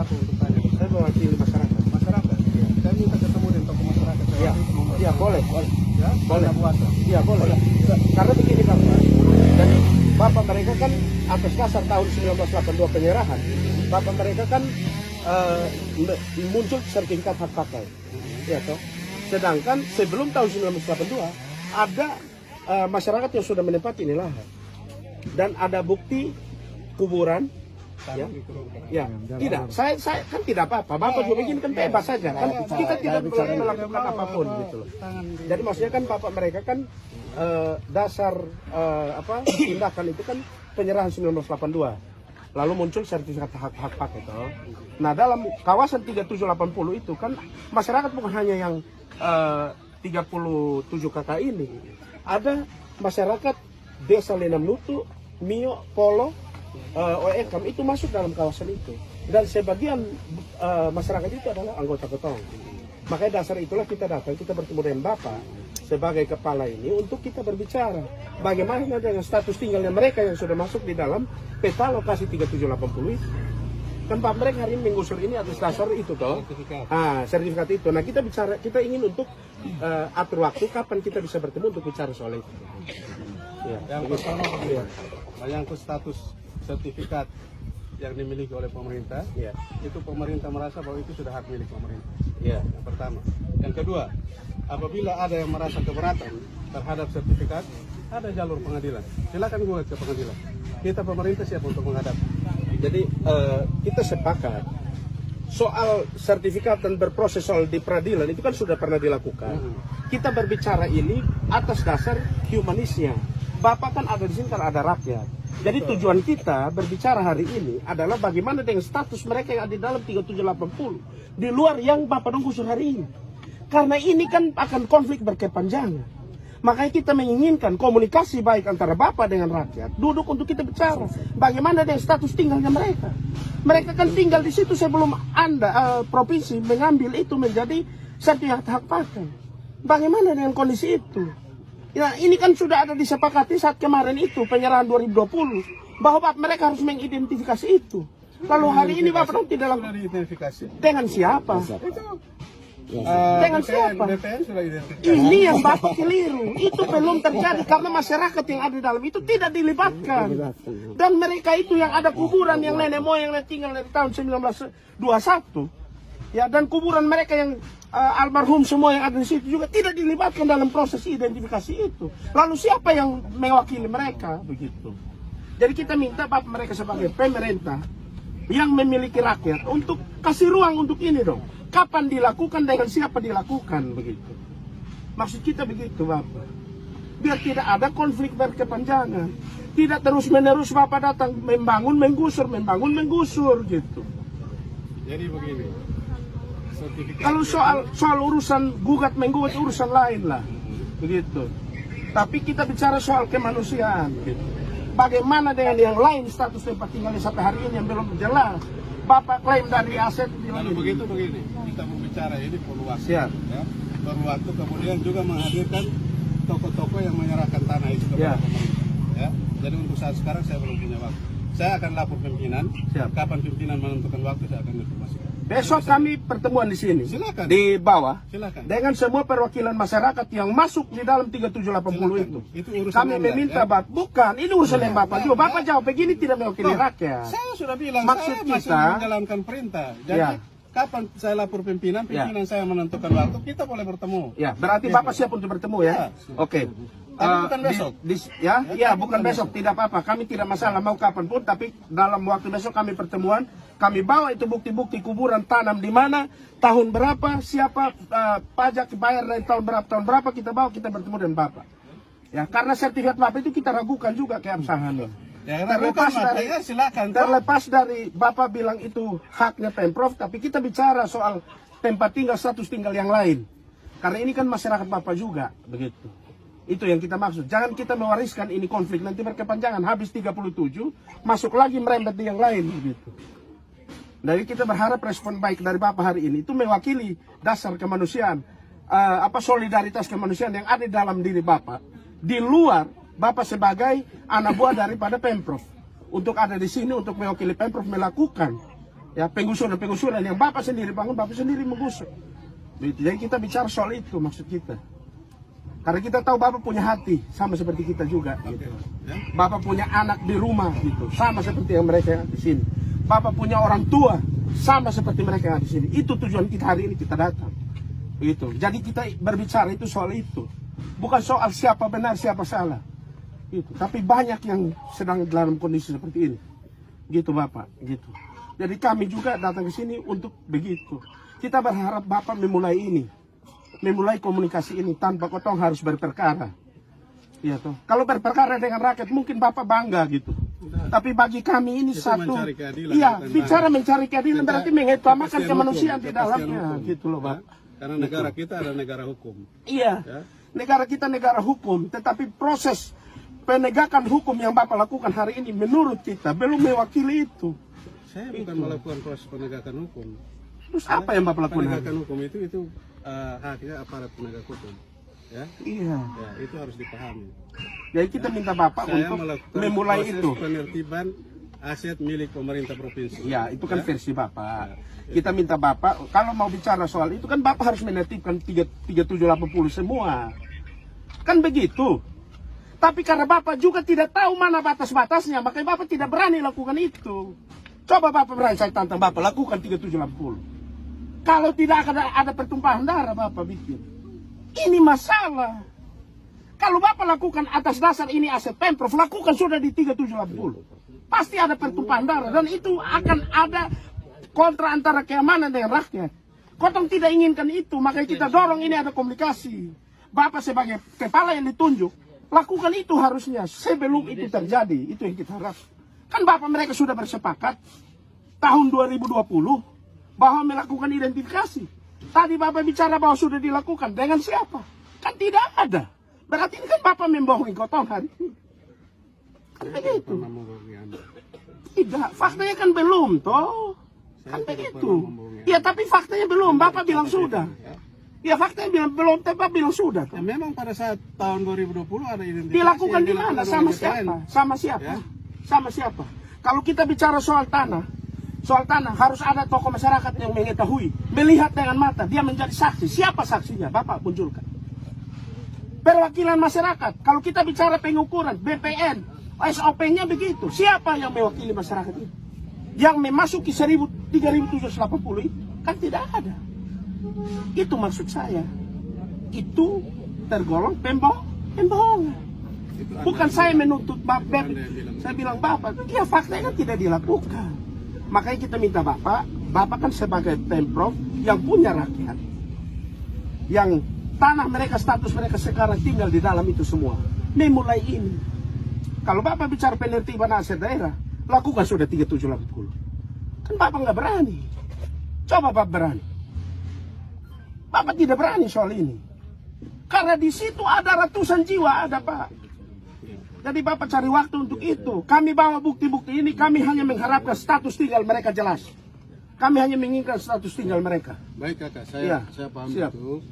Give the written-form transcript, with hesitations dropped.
siapa untuk tanya? Saya mewakili masyarakat. Masyarakat. Iya. Saya minta ketemu dengan tokoh masyarakat. Iya, iya boleh. Ya, Boleh. puasa. Iya boleh. Karena begini Bapak, jadi Bapak mereka kan atas dasar tahun 1982 penyerahan, Bapak mereka kan muncul sertifikat hak pakai, ya toh. Sedangkan sebelum tahun 1982 ada masyarakat yang sudah menempati ini lahan dan ada bukti kuburan. Ya, ya, tidak. Saya kan tidak apa-apa. Bapak juga begini kan bebas saja. Kan kita tidak melakukan apapun gitu loh. Jadi maksudnya kan bapak mereka kan dasar tindakan itu kan penyerahan 1982. Lalu muncul sertifikat hak pakai toh. Nah, dalam kawasan 3780 itu kan masyarakat bukan hanya yang 37 KK ini. Ada masyarakat Desa Lenam Nutu, Mio, Polo, OEKAM itu masuk dalam kawasan itu, dan sebagian masyarakat itu adalah anggota Ketong. Makanya dasar itulah kita datang, kita bertemu dengan Bapak sebagai kepala ini untuk kita berbicara bagaimana dengan status tinggalnya mereka yang sudah masuk di dalam peta lokasi 3780 itu. Kan Pak mereka hari ini menggusur ini atas dasar itu toh, sertifikat itu. Nah kita bicara, kita ingin untuk atur waktu kapan kita bisa bertemu untuk bicara soal itu. Ya, yang pertama ya, menyangkut status sertifikat yang dimiliki oleh pemerintah, Ya. itu pemerintah merasa bahwa itu sudah hak milik pemerintah. Ya. Yang pertama. Yang kedua, apabila ada yang merasa keberatan terhadap sertifikat, ada jalur pengadilan. Silakan gugat ke pengadilan. Kita pemerintah siap untuk menghadap. Jadi kita sepakat soal sertifikat dan berproses soal di peradilan itu kan sudah pernah dilakukan. Kita berbicara ini atas dasar humanisnya. Bapak kan ada di sini kan ada rakyat. Jadi tujuan kita berbicara hari ini adalah bagaimana dengan status mereka yang ada di dalam 3780 di luar yang Bapak gusur hari ini. Karena ini kan akan konflik berkepanjangan. Makanya kita menginginkan komunikasi baik antara Bapak dengan rakyat, duduk untuk kita bicara bagaimana dengan status tinggalnya mereka. Mereka kan tinggal di situ sebelum Anda provinsi mengambil itu menjadi sertifikat hak pakai. Bagaimana dengan kondisi itu? Ya, ini kan sudah ada disepakati saat kemarin itu penyerahan 2020 bahwa mereka harus mengidentifikasi itu. Lalu hari ini Bapak tidak sudah diidentifikasi. dengan siapa? Dengan siapa? BPN sudah identifikasi. Ini yang Bapak keliru. Itu belum terjadi karena masyarakat yang ada di dalam itu tidak dilibatkan. Dan mereka itu yang ada kuburan yang nenek moyang yang tinggal dari tahun 1921. Ya, dan kuburan mereka yang almarhum semua yang ada di situ juga tidak dilibatkan dalam proses identifikasi itu. Lalu siapa yang mewakili mereka begitu? Jadi kita minta Bapak mereka sebagai pemerintah yang memiliki rakyat untuk kasih ruang untuk ini dong. Kapan dilakukan, dengan siapa dilakukan begitu. Maksud kita begitu Bapak. Biar tidak ada konflik berkepanjangan. Tidak terus-menerus Bapak datang membangun, menggusur gitu. Jadi begini. Kalau soal urusan gugat menggugat urusan lain lah, begitu. Tapi kita bicara soal kemanusiaan. Gitu. Bagaimana dengan yang lain status tempat tinggalnya sampai hari ini yang belum jelas? Bapak klaim dari aset. Lalu begitu begini, kita berbicara ini perlu waktu. Siap. Ya, perlu waktu, kemudian juga menghadirkan tokoh-tokoh yang menyerahkan tanah itu kepada pemerintah. Ya, jadi untuk saat sekarang saya belum punya waktu. Saya akan lapor pimpinan. Siap. Kapan pimpinan menentukan waktu saya akan informasikan. Besok kami pertemuan di sini. Silakan. Di bawah. Silakan. Dengan semua perwakilan masyarakat yang masuk di dalam 3780 itu. Itu urusan Kami Anda, meminta ya? Bapak, bukan, ini urusan yang Bapak juga. Bapak jawab begini tidak mewakili rakyat. Saya sudah bilang, Maksud saya masih kita- menjalankan perintah. Jadi Ya. kapan saya lapor pimpinan saya menentukan waktu, kita boleh bertemu. Ya, berarti Bapak siap untuk bertemu ya? Oke. Tapi bukan besok. Ya, bukan besok, tidak apa-apa. Kami tidak masalah mau kapan pun, tapi dalam waktu besok kami pertemuan, kami bawa itu bukti-bukti kuburan tanam di mana, tahun berapa, siapa pajak bayar dari tahun berapa kita bawa, kita bertemu dengan Bapak. Ya, karena sertifikat Bapak itu kita ragukan juga keabsahannya. Ya, terlepas dari Bapak bilang itu haknya Pemprov, tapi kita bicara soal tempat tinggal, status tinggal yang lain. Karena ini kan masyarakat Bapak juga, begitu. Itu yang kita maksud. Jangan kita mewariskan ini konflik nanti berkepanjangan. Habis 37, masuk lagi merembet di yang lain, begitu. Jadi kita berharap respon baik dari Bapak hari ini itu mewakili dasar kemanusiaan, solidaritas kemanusiaan yang ada dalam diri Bapak. Di luar Bapak sebagai anak buah daripada Pemprov, untuk ada di sini untuk mewakili Pemprov melakukan Ya, penggusuran yang Bapak sendiri bangun, Bapak sendiri menggusur. Jadi kita bicara soal itu maksud kita. Karena kita tahu Bapak punya hati, sama seperti kita juga. Gitu. Bapak punya anak di rumah, gitu, sama seperti yang mereka di sini. Bapak punya orang tua, sama seperti mereka yang di sini. Itu tujuan kita hari ini kita datang. Gitu. Jadi kita berbicara itu soal itu, bukan soal siapa benar siapa salah. Gitu. Tapi banyak yang sedang dalam kondisi seperti ini. Gitu Bapak. Gitu. Jadi kami juga datang ke sini untuk begitu. Kita berharap Bapak memulai ini. Memulai komunikasi ini tanpa kotong harus berperkara. Ya toh. Kalau berperkara dengan rakyat mungkin Bapak bangga gitu. Tapi bagi kami ini itu satu, mencari keadilan, iya, bukan bicara mencari keadilan berarti mengutamakan kepastian kemanusiaan hukum, di dalamnya, hukum. gitu loh Pak. Karena negara kita adalah negara hukum. Iya, Ya. negara kita negara hukum, tetapi proses penegakan hukum yang Bapak lakukan hari ini menurut kita belum mewakili itu. Saya bukan melakukan proses penegakan hukum. Terus apa yang Bapak lakukan? Penegakan hukum itu haknya aparat penegak hukum. Ya, Iya. ya, itu harus dipahami. Jadi kita minta Bapak Saya untuk melakukan memulai proses itu. penertiban aset milik pemerintah provinsi. Ya, itu kan versi Bapak. Kita minta Bapak, kalau mau bicara soal itu kan Bapak harus menertibkan 3780 semua. Kan begitu. Tapi karena Bapak juga tidak tahu mana batas-batasnya, makanya Bapak tidak berani lakukan itu. Coba Bapak berani, saya tantang Bapak, lakukan 3780. Kalau tidak akan ada pertumpahan darah, Bapak bikin. Ini masalah. Kalau Bapak lakukan atas dasar ini aset Pemprov, lakukan sudah di 3780. Pasti ada pertumpahan darah, dan itu akan ada kontra antara keamanan dengan rakyat. Kotong tidak inginkan itu, makanya kita dorong ini ada komunikasi. Bapak sebagai kepala yang ditunjuk, lakukan itu harusnya sebelum itu terjadi. Itu yang kita harap. Kan Bapak mereka sudah bersepakat tahun 2020 bahwa melakukan identifikasi. Tadi Bapak bicara bahwa sudah dilakukan, dengan siapa? Kan tidak ada. Berarti ini kan Bapak membohongi kotong hari ini. Kan begitu. Tidak, faktanya kan belum toh. Kan begitu. Ya tapi faktanya belum, Bapak bilang sudah. Ya faktanya bilang belum, tapi Bapak bilang sudah. Ya, memang pada saat tahun 2020 ada identifikasi. Dilakukan yang di mana? dilakukan Sama oleh BPN. siapa? Sama siapa? Ya. Sama siapa? Kalau kita bicara soal tanah harus ada tokoh masyarakat yang mengetahui, melihat dengan mata, dia menjadi saksi. Siapa saksinya? Bapak munculkan. Perwakilan masyarakat. Kalau kita bicara pengukuran, BPN, SOP-nya begitu. Siapa yang mewakili masyarakat itu? Yang memasuki 3.780 itu kan tidak ada. Itu maksud saya. Itu tergolong pembohongan. Bukan saya menuntut Bapak. Saya bilang Bapak, ya faktanya kan tidak dilakukan. Makanya kita minta Bapak kan sebagai Pemprov yang punya rakyat, yang tanah mereka, status mereka sekarang tinggal di dalam itu semua. Memulai ini. Kalau Bapak bicara penertiban aset daerah, lakukan sudah 3780. Kan Bapak nggak berani. Coba Bapak berani. Bapak tidak berani soal ini. Karena di situ ada ratusan jiwa, ada Pak. Jadi Bapak cari waktu untuk itu. Kami bawa bukti-bukti ini, kami hanya mengharapkan status tinggal mereka jelas. Kami hanya menginginkan status tinggal mereka. Baik Kakak, Ya, saya paham siap. itu.